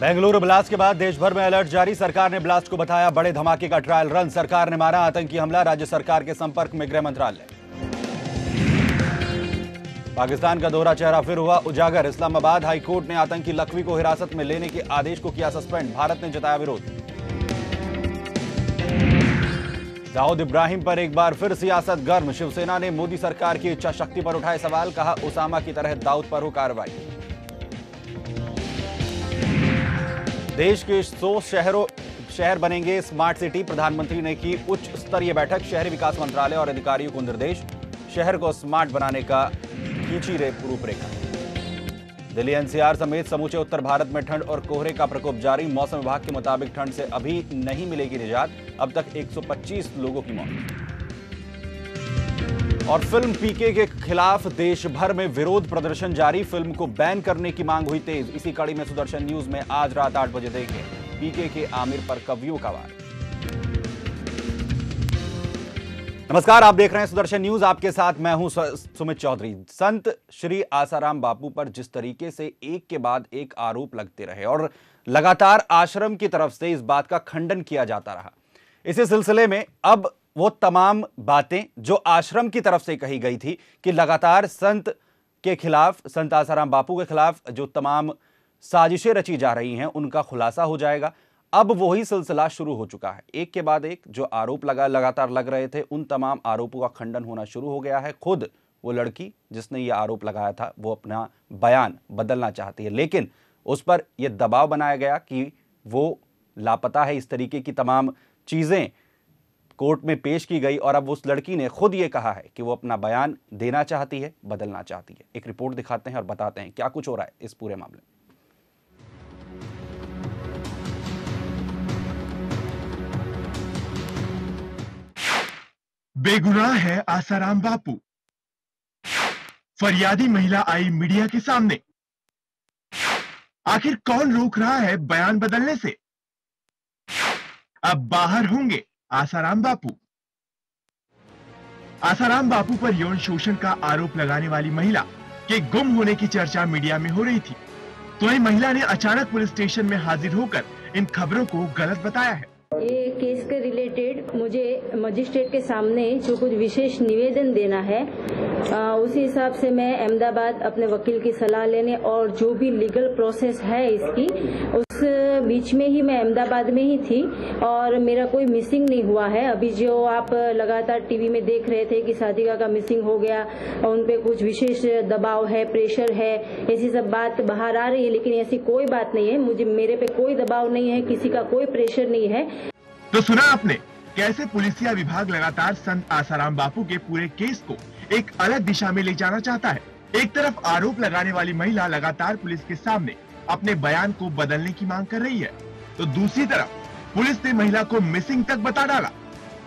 Bengaluru blast के बाद देश भर में अलर्ट जारी। सरकार ने ब्लास्ट को बताया बड़े धमाके का ट्रायल रन। सरकार ने मारा आतंकी हमला। राज्य सरकार के संपर्क में गृह मंत्रालय। पाकिस्तान का दोहरा चेहरा फिर हुआ उजागर। इस्लामाबाद हाई कोर्ट ने आतंकी लखवी को हिरासत में लेने के आदेश को किया सस्पेंड। भारत ने जताया विरोध। दाऊद इब्राहिम पर एक बार फिर सियासत गर्म। शिवसेना ने मोदी सरकार की इच्छा शक्ति पर उठाए सवाल। कहा उसामा की तरह दाऊद पर हो कार्रवाई। देश के 100 शहर बनेंगे स्मार्ट सिटी। प्रधानमंत्री ने की उच्च स्तरीय बैठक। शहरी विकास मंत्रालय और अधिकारियों को निर्देश। शहर को स्मार्ट बनाने का खींची रूपरेखा। दिल्ली एनसीआर समेत समूचे उत्तर भारत में ठंड और कोहरे का प्रकोप जारी। मौसम विभाग के मुताबिक ठंड से अभी नहीं मिलेगी निजात। अब तक 125 लोगों की मौत। और फिल्म पीके के खिलाफ देश भर में विरोध प्रदर्शन जारी। फिल्म को बैन करने की मांग हुई तेज। इसी कड़ी में सुदर्शन न्यूज में आज रात 8 बजे देखें पीके के आमिर पर कवियों का वार। नमस्कार, आप देख रहे हैं सुदर्शन न्यूज। आपके साथ मैं हूं सुमित चौधरी। संत श्री आसाराम बापू पर जिस तरीके से एक के बाद एक आरोप लगते रहे और लगातार आश्रम की तरफ से इस बात का खंडन किया जाता रहा, इसी सिलसिले में अब वो तमाम बातें जो आश्रम की तरफ से कही गई थी कि लगातार संत के खिलाफ, संत आसाराम बापू के खिलाफ जो तमाम साजिशें रची जा रही हैं उनका खुलासा हो जाएगा। अब वही सिलसिला शुरू हो चुका है। एक के बाद एक जो आरोप लगातार लग रहे थे, उन तमाम आरोपों का खंडन होना शुरू हो गया है। खुद वो लड़की जिसने ये आरोप लगाया था वो अपना बयान बदलना चाहती है, लेकिन उस पर यह दबाव बनाया गया कि वो लापता है। इस तरीके की तमाम चीजें कोर्ट में पेश की गई और अब उस लड़की ने खुद ये कहा है कि वो अपना बयान देना चाहती है, बदलना चाहती है। एक रिपोर्ट दिखाते हैं और बताते हैं क्या कुछ हो रहा है इस पूरे मामले में। बेगुनाह है आसाराम बापू। फरियादी महिला आई मीडिया के सामने। आखिर कौन रोक रहा है बयान बदलने से? अब बाहर होंगे आसाराम बापू। आसाराम बापू पर यौन शोषण का आरोप लगाने वाली महिला के गुम होने की चर्चा मीडिया में हो रही थी, तो वही महिला ने अचानक पुलिस स्टेशन में हाजिर होकर इन खबरों को गलत बताया है। ये केस के रिलेटेड मुझे मजिस्ट्रेट के सामने जो कुछ विशेष निवेदन देना है, उसी हिसाब से मैं अहमदाबाद अपने वकील की सलाह लेने और जो भी लीगल प्रोसेस है इसकी, उस बीच में ही मैं अहमदाबाद में ही थी और मेरा कोई मिसिंग नहीं हुआ है। अभी जो आप लगातार टीवी में देख रहे थे कि साधिका का मिसिंग हो गया और उन पे कुछ विशेष दबाव है, प्रेशर है, ऐसी सब बात बाहर आ रही है, लेकिन ऐसी कोई बात नहीं है। मेरे पे कोई दबाव नहीं है, किसी का कोई प्रेशर नहीं है। तो सुना आपने कैसे पुलिसिया विभाग लगातार संत आसाराम बापू के पूरे केस को एक अलग दिशा में ले जाना चाहता है। एक तरफ आरोप लगाने वाली महिला लगातार पुलिस के सामने अपने बयान को बदलने की मांग कर रही है, तो दूसरी तरफ पुलिस ने महिला को मिसिंग तक बता डाला,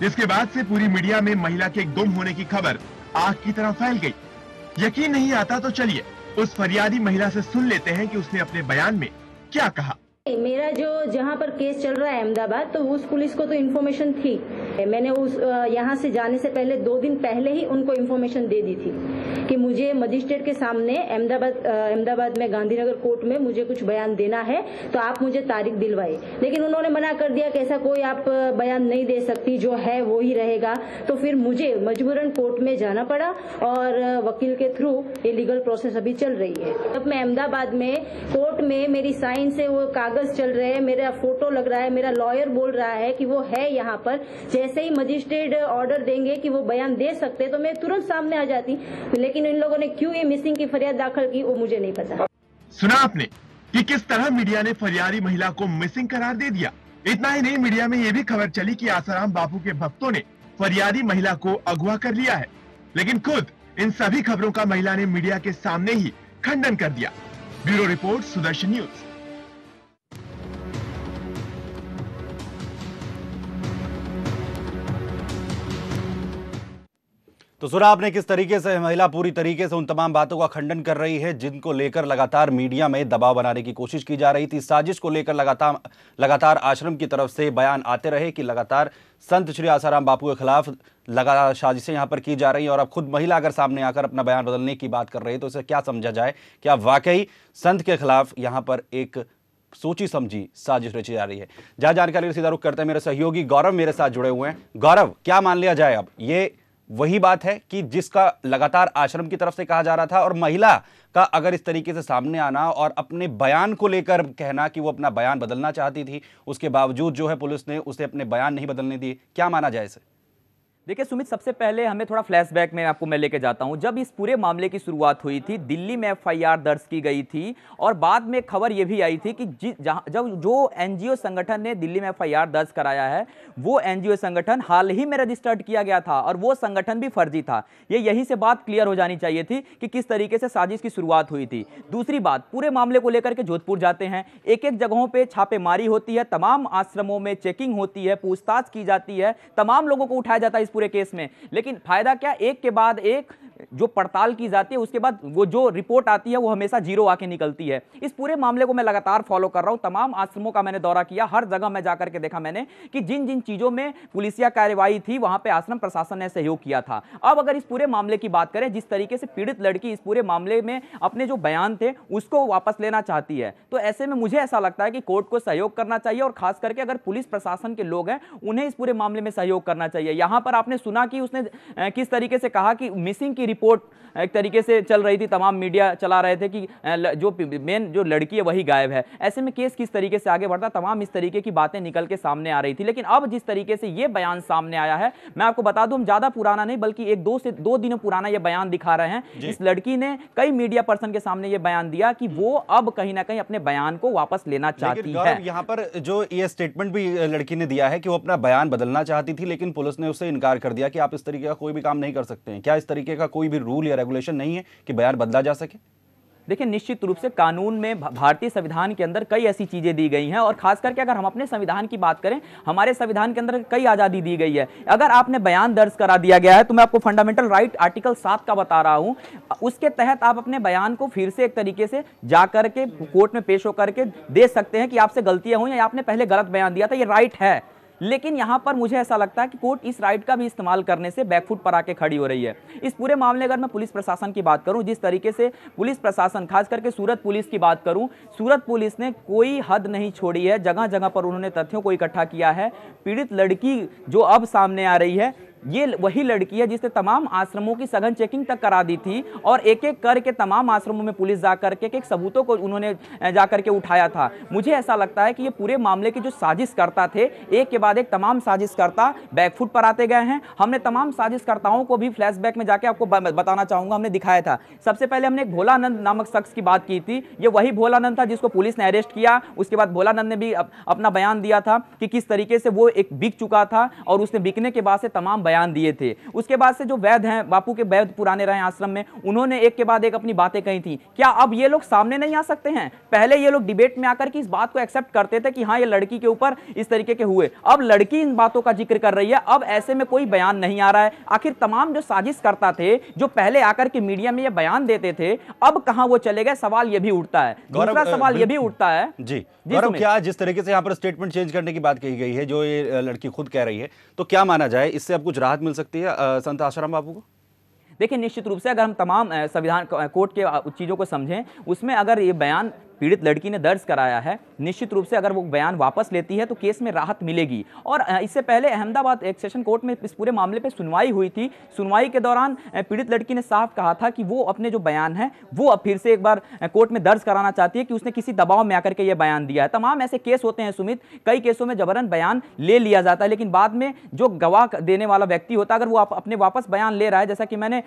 जिसके बाद से पूरी मीडिया में महिला के गुम होने की खबर आग की तरह फैल गई। यकीन नहीं आता तो चलिए उस फरियादी महिला से सुन लेते हैं कि उसने अपने बयान में क्या कहा। मेरा जो जहाँ पर केस चल रहा है अहमदाबाद, तो उस पुलिस को तो इन्फॉर्मेशन थी। मैंने उस यहाँ से जाने से पहले 2 दिन पहले ही उनको इन्फॉर्मेशन दे दी थी कि मुझे मजिस्ट्रेट के सामने अहमदाबाद में गांधीनगर कोर्ट में मुझे कुछ बयान देना है, तो आप मुझे तारीख दिलवाए। लेकिन उन्होंने मना कर दिया कि ऐसा कोई आप बयान नहीं दे सकती, जो है वो ही रहेगा। तो फिर मुझे मजबूरन कोर्ट में जाना पड़ा और वकील के थ्रू ये लीगल प्रोसेस अभी चल रही है। अब मैं अहमदाबाद में कोर्ट में मेरी साइन से वो कागज चल रहे हैं, मेरा फोटो लग रहा है, मेरा लॉयर बोल रहा है कि वो है यहाँ पर। जैसे ही मजिस्ट्रेट ऑर्डर देंगे कि वो बयान दे सकते, तो मैं तुरंत सामने आ जाती। लेकिन इन लोगों ने क्यों ये मिसिंग की फरियाद दाखिल की, वो मुझे नहीं पता। सुना आपने कि किस तरह मीडिया ने फरियादी महिला को मिसिंग करार दे दिया। इतना ही नहीं, मीडिया में ये भी खबर चली कि आसाराम बापू के भक्तों ने फरियादी महिला को अगवा कर लिया है, लेकिन खुद इन सभी खबरों का महिला ने मीडिया के सामने ही खंडन कर दिया। Bureau report, Sudarshan news. तो सुना आपने किस तरीके से महिला पूरी तरीके से उन तमाम बातों का खंडन कर रही है जिनको लेकर लगातार मीडिया में दबाव बनाने की कोशिश की जा रही थी। साजिश को लेकर लगातार आश्रम की तरफ से बयान आते रहे कि लगातार संत श्री आसाराम बापू के खिलाफ लगातार साजिशें यहां पर की जा रही हैं और अब खुद महिला अगर सामने आकर अपना बयान बदलने की बात कर रही है तो इसे क्या समझा जाए? क्या वाकई संत के खिलाफ यहां पर एक सोची समझी साजिश रची जा रही है। जहां जानकारी का सीधा रुख करते हैं, मेरे सहयोगी गौरव मेरे साथ जुड़े हुए हैं। गौरव, क्या मान लिया जाए, अब ये वही बात है कि जिसका लगातार आश्रम की तरफ से कहा जा रहा था, और महिला का अगर इस तरीके से सामने आना और अपने बयान को लेकर कहना कि वो अपना बयान बदलना चाहती थी, उसके बावजूद जो है पुलिस ने उसे अपने बयान नहीं बदलने दिए, क्या माना जाए इसे? देखिए सुमित, सबसे पहले हमें थोड़ा फ्लैशबैक में आपको मैं लेके जाता हूं। जब इस पूरे मामले की शुरुआत हुई थी, दिल्ली में एफआईआर दर्ज की गई थी और बाद में खबर यह भी आई थी कि जब जो एनजीओ संगठन ने दिल्ली में एफआईआर दर्ज कराया है, वो एनजीओ संगठन हाल ही में रजिस्टर्ड किया गया था और वो संगठन भी फर्जी था। ये यहीं से बात क्लियर हो जानी चाहिए थी कि किस तरीके से साजिश की शुरुआत हुई थी। दूसरी बात, पूरे मामले को लेकर के जोधपुर जाते हैं, एक एक जगहों पर छापेमारी होती है, तमाम आश्रमों में चेकिंग होती है, पूछताछ की जाती है, तमाम लोगों को उठाया जाता है इस पूरे केस में। लेकिन फायदा क्या, एक के बाद एक जो पड़ताल की जाती है, उसके बाद वो जो रिपोर्ट आती है वो हमेशा जीरो आके निकलती है। इस पूरे मामले को मैं लगातार फॉलो कर रहा हूं, तमाम आश्रमों का मैंने दौरा किया, हर जगह मैं जाकर के देखा मैंने कि जिन जिन चीजों में पुलिसिया कार्रवाई थी वहां पे आश्रम प्रशासन ने सहयोग किया था। अब अगर इस पूरे मामले की बात करें, जिस तरीके से पीड़ित लड़की इस पूरे मामले में अपने जो बयान थे उसको वापस लेना चाहती है, तो ऐसे में मुझे ऐसा लगता है कि कोर्ट को सहयोग करना चाहिए और खास करके अगर पुलिस प्रशासन के लोग हैं उन्हें इस पूरे मामले में सहयोग करना चाहिए। यहां पर आपने सुना कि उसने किस तरीके से कहा कि मिसिंग की रिपोर्ट एक तरीके से चल रही थी, तमाम मीडिया चला रहे थे कि जो मेन जो लड़की है वही गायब है। ऐसे में केस किस तरीके से आगे बढ़ता, तमाम इस तरीके की बातें निकल के सामने आ रही थी। लेकिन अब जिस तरीके से ये बयान सामने आया है, मैं आपको बता दूं, हम ज्यादा पुराना नहीं बल्कि 1-2 से 2 दिनों पुराना ये बयान दिखा रहे हैं। इस लड़की ने कई मीडिया पर्सन के सामने ये बयान दिया कि वो अब कहीं ना कहीं अपने बयान को वापस लेना चाहती है। यहाँ पर जो ये स्टेटमेंट भी लड़की ने दिया है कि वो अपना बयान बदलना चाहती थी, लेकिन पुलिस ने उससे इनकार कर दिया कि आप इस तरीके का कोई भी काम नहीं कर सकते हैं। क्या इस तरीके का कोई भी रूल या रेगुलेशन नहीं है कि बयान बदला जा सके? देखिए, निश्चित रूप से कानून में, भारतीय संविधान के अंदर कई ऐसी चीजें दी गई हैं और खास करके अगर हम अपने संविधान की बात करें, हमारे संविधान के अंदर कई आजादी दी गई है। अगर आपने बयान दर्ज करा दिया गया है तो मैं आपको फंडामेंटल राइट आर्टिकल 7 का बता रहा हूं, उसके तहत आप अपने बयान को फिर से एक तरीके से जाकर के कोर्ट में पेश होकर के दे सकते हैं कि आपसे गलतियां हुई या आपने पहले गलत बयान दिया था, ये राइट है। लेकिन यहां पर मुझे ऐसा लगता है कि कोर्ट इस राइट का भी इस्तेमाल करने से बैकफुट पर आके खड़ी हो रही है। इस पूरे मामले अगर मैं पुलिस प्रशासन की बात करूं, जिस तरीके से पुलिस प्रशासन, खास करके सूरत पुलिस की बात करूं, सूरत पुलिस ने कोई हद नहीं छोड़ी है, जगह जगह पर उन्होंने तथ्यों को इकट्ठा किया है। पीड़ित लड़की जो अब सामने आ रही है, ये वही लड़की है जिसने तमाम आश्रमों की सघन चेकिंग तक करा दी थी और एक एक करके तमाम आश्रमों में पुलिस जाकर के एक सबूतों को उन्होंने जाकर के उठाया था। मुझे ऐसा लगता है कि ये पूरे मामले के जो साजिशकर्ता थे, एक के बाद एक तमाम साजिशकर्ता बैकफुट पर आते गए हैं। हमने तमाम साजिशकर्ताओं को भी फ्लैशबैक में जाके आपको बताना चाहूंगा, हमने दिखाया था। सबसे पहले हमने एक भोलानंद नामक शख्स की बात की थी। ये वही भोलानंद था जिसको पुलिस ने अरेस्ट किया। उसके बाद भोलानंद ने भी अपना बयान दिया था कि किस तरीके से वो एक बिक चुका था और उसने बिकने के बाद से तमाम बयान दिए थे। उसके बाद से जो वैद हैं, बापू के वैद पुराने रहे आश्रम में, उन्होंने एक के बाद एक अपनी बातें कही थी। क्या अब ये लोग सामने नहीं आ सकते हैं? पहले ये लोग डिबेट में आकर के इस बात को एक्सेप्ट करते थे कि हाँ, ये लड़की के ऊपर इस तरीके के हुए। अब लड़की इन बातों का जिक्र कर रही है, अब ऐसे में कोई बयान नहीं आ रहा है। आखिर तमाम जो साजिश करता थे, जो पहले आकर के मीडिया में ये बयान देते थे, अब कहां वो चले गए, सवाल ये भी उठता है। दूसरा सवाल ये भी उठता है जी गौरव, क्या जिस तरीके से यहाँ पर स्टेटमेंट चेंज करने की बात कही गई है, जो ये लड़की खुद कह रही है, तो क्या माना जाए, इससे अब कुछ राहत मिल सकती है संत आसाराम बापू को? देखिए, निश्चित रूप से अगर हम तमाम संविधान कोर्ट के चीजों को समझें, उसमें अगर ये बयान पीड़ित लड़की ने दर्ज कराया है, निश्चित रूप से अगर वो बयान वापस लेती है तो केस में राहत मिलेगी। और इससे पहले अहमदाबाद एक सेशन कोर्ट में इस पूरे मामले पे सुनवाई हुई थी। सुनवाई के दौरान पीड़ित लड़की ने साफ कहा था कि वो अपने जो बयान है वो अब फिर से एक बार कोर्ट में दर्ज कराना चाहती है कि उसने किसी दबाव में आकर के ये बयान दिया है। तमाम ऐसे केस होते हैं सुमित, कई केसों में जबरन बयान ले लिया जाता है, लेकिन बाद में जो गवाह देने वाला व्यक्ति होता है, अगर वो अपने वापस बयान ले रहा है, जैसा कि मैंने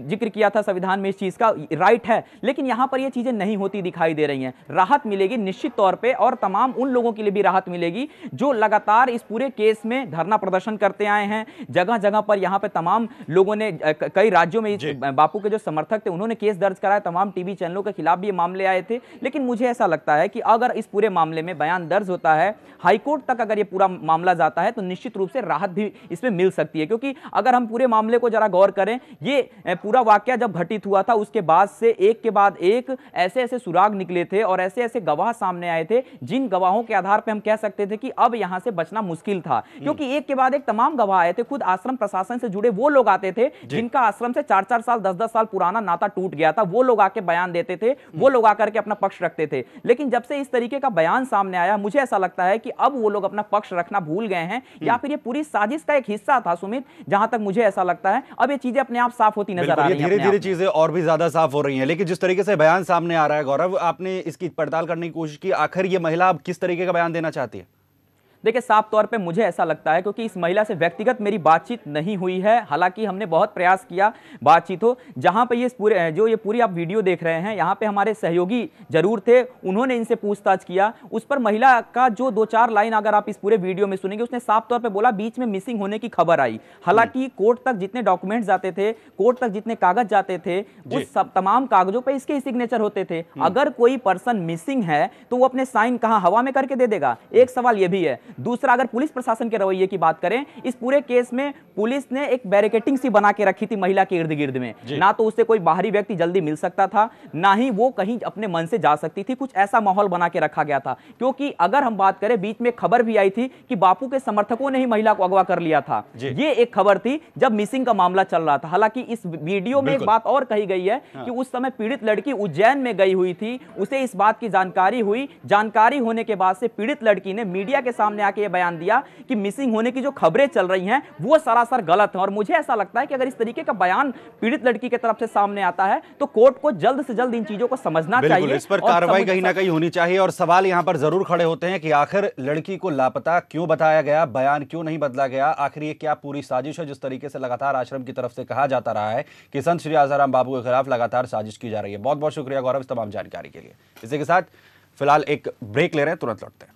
जिक्र किया था संविधान में इस चीज का राइट है, लेकिन यहां पर ये चीजें नहीं होती दिखाई दे रही हैं। राहत मिलेगी निश्चित तौर पे, और तमाम उन लोगों के लिए भी राहत मिलेगी जो लगातार इस पूरे केस में धरना प्रदर्शन करते आए हैं। जगह जगह पर यहां पे तमाम लोगों ने, कई राज्यों में बापू के जो समर्थक थे उन्होंने केस दर्ज कराया, तमाम टीवी चैनलों के खिलाफ भी ये मामले आए थे। लेकिन मुझे ऐसा लगता है कि अगर इस पूरे मामले में बयान दर्ज होता है, हाईकोर्ट तक अगर ये पूरा मामला जाता है, तो निश्चित रूप से राहत भी इसमें मिल सकती है। क्योंकि अगर हम पूरे मामले को जरा गौर करें, ये पूरा वाकया जब घटित हुआ था उसके बाद से एक के बाद एक ऐसे ऐसे सुराग निकले थे और ऐसे ऐसे गवाह सामने आए थे जिन गवाहों के आधार पर हम कह सकते थे कि अब यहां से बचना मुश्किल था, क्योंकि एक के बाद एक तमाम गवाह आए थे। खुद आश्रम प्रशासन से जुड़े वो लोग आते थे जिनका आश्रम से 4-4 साल 10-10 साल पुराना नाता टूट गया था, वो लोग आके बयान देते थे, वो लोग आकर के अपना पक्ष रखते थे। लेकिन जब से इस तरीके का बयान सामने आया, मुझे ऐसा लगता है कि अब वो लोग अपना पक्ष रखना भूल गए हैं, या फिर ये पूरी साजिश का एक हिस्सा था सुमित, जहां तक मुझे ऐसा लगता है। अब ये चीजें अपने आप साफ होती नजर आ रही हैं, धीरे धीरे चीजें और भी ज्यादा साफ हो रही हैं। लेकिन जिस तरीके से बयान सामने आ रहा है गौरव, आपने इसकी पड़ताल करने की कोशिश की, आखिर ये महिला अब किस तरीके का बयान देना चाहती है? देखिए, साफ तौर पे मुझे ऐसा लगता है, क्योंकि इस महिला से व्यक्तिगत मेरी बातचीत नहीं हुई है, हालांकि हमने बहुत प्रयास किया बातचीत हो। जहां पे ये पूरी आप वीडियो देख रहे हैं, यहां पे हमारे सहयोगी जरूर थे, उन्होंने इनसे पूछताछ किया। उस पर महिला का जो 2-4 लाइन अगर आप इस पूरे वीडियो में सुनेंगे, उसने साफ तौर पर बोला बीच में मिसिंग होने की खबर आई। हालांकि कोर्ट तक जितने डॉक्यूमेंट्स जाते थे, कोर्ट तक जितने कागज जाते थे, उस सब तमाम कागजों पर इसके ही सिग्नेचर होते थे। अगर कोई पर्सन मिसिंग है तो वो अपने साइन कहां, हवा में करके दे देगा? एक सवाल यह भी है। दूसरा, अगर पुलिस प्रशासन के रवैये की बात करें, इस पूरे केस में पुलिस ने एक बैरिकेटिंग सी बना के रखी थी महिला के इर्द गिर्द में। ना तो उससे कोई बाहरी व्यक्ति जल्दी मिल सकता था, ना ही वो कहीं अपने मन से जा सकती थी। कुछ ऐसा माहौल बना के रखा गया था, क्योंकि अगर हम बात करें, बीच में खबर भी आई थी कि बापू के समर्थकों ने ही महिला को अगवा कर लिया था। ये एक खबर थी जब मिसिंग का मामला चल रहा था। हालांकि इस वीडियो में एक बात और कही गई है कि उस समय पीड़ित लड़की उज्जैन में गई हुई थी, उसे इस बात की जानकारी हुई। जानकारी होने के बाद से पीड़ित लड़की ने मीडिया के सामने आके बयान दिया कि मिसिंग होने की जो खबरें चल रही हैं वो सरासर गलत है। और मुझे ऐसा लगता है कि अगर इस तरीके का बयान पीड़ित लड़की की तरफ से सामने आता है तो कोर्ट को जल्द से जल्द इन चीजों को समझना चाहिए, इस पर कार्रवाई कहीं ना कहीं होनी चाहिए। और सवाल यहां पर जरूर खड़े होते हैं कि आखिर लड़की को लापता क्यों बताया गया, बयान क्यों नहीं बदला गया, आखिर ये क्या पूरी साजिश है? जिस तरीके से लगातार आश्रम की तरफ से कहा जाता रहा है कि संत श्री आसाराम बापू के खिलाफ लगातार साजिश की जा रही है। बहुत बहुत शुक्रिया गौरव इस तमाम जानकारी के लिए। इसी के साथ फिलहाल एक ब्रेक ले रहे हैं, तुरंत लौटते हैं।